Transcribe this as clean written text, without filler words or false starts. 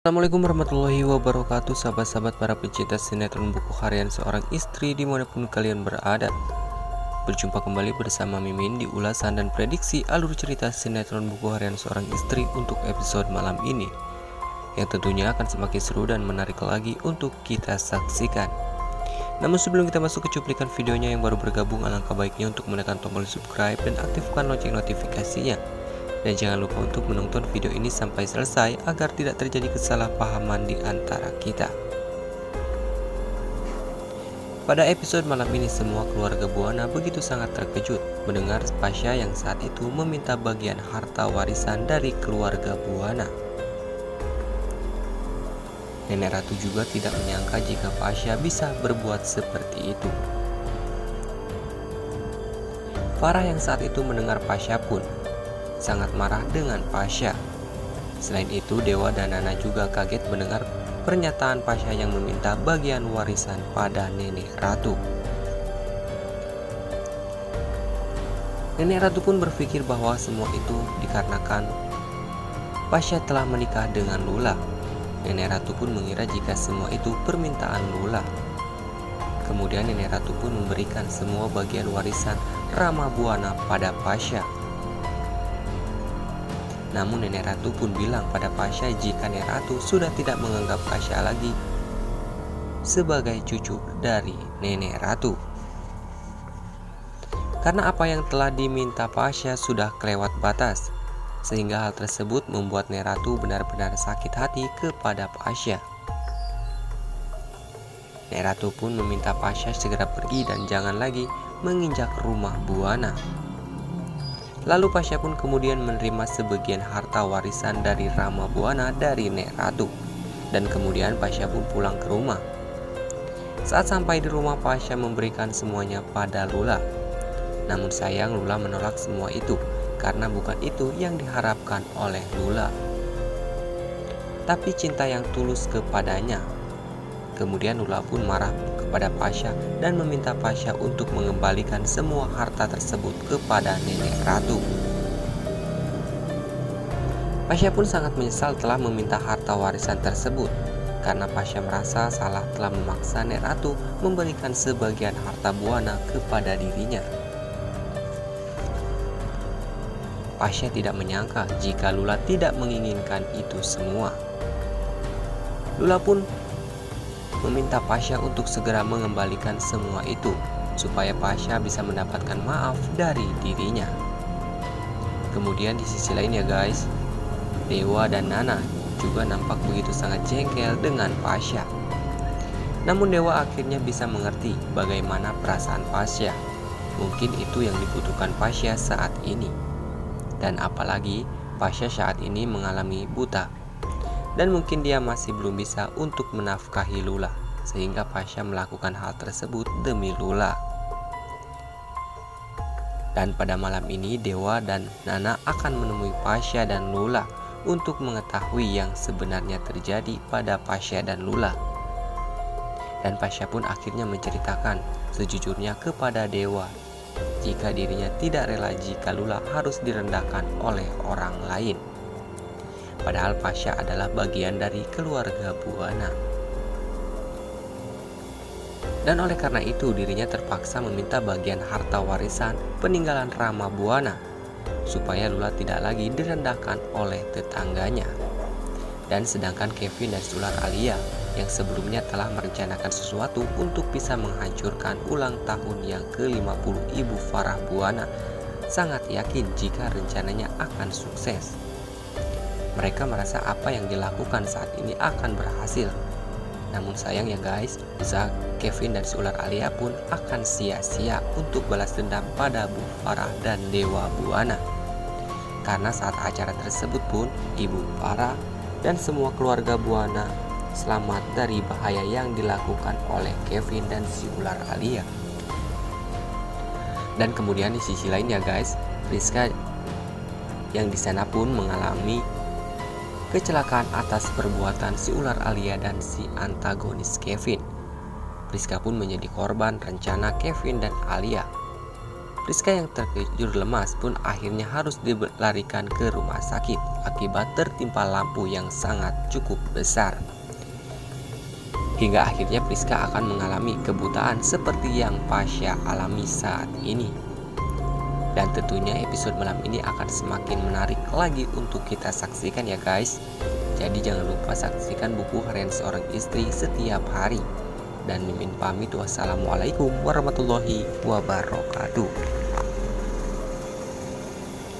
Assalamualaikum warahmatullahi wabarakatuh, sahabat-sahabat para pecinta sinetron buku harian seorang istri dimanapun kalian berada. Berjumpa kembali bersama Mimin di ulasan dan prediksi alur cerita sinetron buku harian seorang istri untuk episode malam ini, yang tentunya akan semakin seru dan menarik lagi untuk kita saksikan. Namun sebelum kita masuk ke cuplikan videonya, yang baru bergabung alangkah baiknya untuk menekan tombol subscribe dan aktifkan lonceng notifikasinya. Dan jangan lupa untuk menonton video ini sampai selesai agar tidak terjadi kesalahpahaman di antara kita. Pada episode malam ini, semua keluarga Buana begitu sangat terkejut mendengar Pasha yang saat itu meminta bagian harta warisan dari keluarga Buana. Nenek Ratu juga tidak menyangka jika Pasha bisa berbuat seperti itu. Farah yang saat itu mendengar Pasha pun sangat marah dengan Pasha. Selain itu, Dewa dan Nana juga kaget mendengar pernyataan Pasha yang meminta bagian warisan pada Nenek Ratu. Nenek Ratu pun berpikir bahwa semua itu dikarenakan Pasha telah menikah dengan Lula. Nenek Ratu pun mengira jika semua itu permintaan Lula. Kemudian Nenek Ratu pun memberikan semua bagian warisan Rama Buana pada Pasha. Namun Nenek Ratu pun bilang pada Pasha jika Nenek Ratu sudah tidak menganggap Pasha lagi sebagai cucu dari Nenek Ratu. Karena apa yang telah diminta Pasha sudah kelewat batas, sehingga hal tersebut membuat Nenek Ratu benar-benar sakit hati kepada Pasha. Nenek Ratu pun meminta Pasha segera pergi dan jangan lagi menginjak rumah Buana. Lalu Pasha pun kemudian menerima sebagian harta warisan dari Rama Buana dari Nenek Ratu. Dan kemudian Pasha pun pulang ke rumah. Saat sampai di rumah, Pasha memberikan semuanya pada Lula. Namun sayang, Lula menolak semua itu karena bukan itu yang diharapkan oleh Lula, tapi cinta yang tulus kepadanya. Kemudian Lula pun marah kepada Pasha dan meminta Pasha untuk mengembalikan semua harta tersebut kepada Nenek Ratu. Pasha pun sangat menyesal telah meminta harta warisan tersebut, karena Pasha merasa salah telah memaksa Nenek Ratu memberikan sebagian harta Buana kepada dirinya. Pasha tidak menyangka jika Lula tidak menginginkan itu semua. Lula pun meminta Pasha untuk segera mengembalikan semua itu, supaya Pasha bisa mendapatkan maaf dari dirinya. Kemudian di sisi lain ya guys, Dewa dan Nana juga nampak begitu sangat jengkel dengan Pasha. Namun Dewa akhirnya bisa mengerti bagaimana perasaan Pasha. Mungkin itu yang dibutuhkan Pasha saat ini. Dan apalagi Pasha saat ini mengalami buta, dan mungkin dia masih belum bisa untuk menafkahi Lula, sehingga Pasha melakukan hal tersebut demi Lula. Dan pada malam ini Dewa dan Nana akan menemui Pasha dan Lula untuk mengetahui yang sebenarnya terjadi pada Pasha dan Lula. Dan Pasha pun akhirnya menceritakan sejujurnya kepada Dewa jika dirinya tidak rela jika Lula harus direndahkan oleh orang lain. Padahal Pasha adalah bagian dari keluarga Buana. Dan oleh karena itu dirinya terpaksa meminta bagian harta warisan peninggalan Rama Buana, supaya Lula tidak lagi direndahkan oleh tetangganya. Dan sedangkan Kevin dan Sular Alia yang sebelumnya telah merencanakan sesuatu untuk bisa menghancurkan ulang tahun yang ke-50 Ibu Farah Buana, sangat yakin jika rencananya akan sukses. Mereka merasa apa yang dilakukan saat ini akan berhasil. Namun sayang ya guys, usaha Kevin dan Sular Alia pun akan sia-sia untuk balas dendam pada Bu Farah dan Dewa Buana. Karena saat acara tersebut pun Ibu Farah dan semua keluarga Buana selamat dari bahaya yang dilakukan oleh Kevin dan Sular Alia. Dan kemudian di sisi lain ya guys, Rizka yang di sana pun mengalami kecelakaan atas perbuatan si Ular Alia dan si antagonis Kevin. Rizka pun menjadi korban rencana Kevin dan Alia. Rizka yang tertidur lemas pun akhirnya harus dilarikan ke rumah sakit. akibat tertimpa lampu yang sangat cukup besar. Hingga akhirnya Priska akan mengalami kebutaan seperti yang Pasha alami saat ini. Dan tentunya episode malam ini akan semakin menarik lagi untuk kita saksikan ya guys. Jadi jangan lupa saksikan buku Harian Seorang Istri setiap hari. Dan Mimin pamit, wassalamualaikum warahmatullahi wabarakatuh.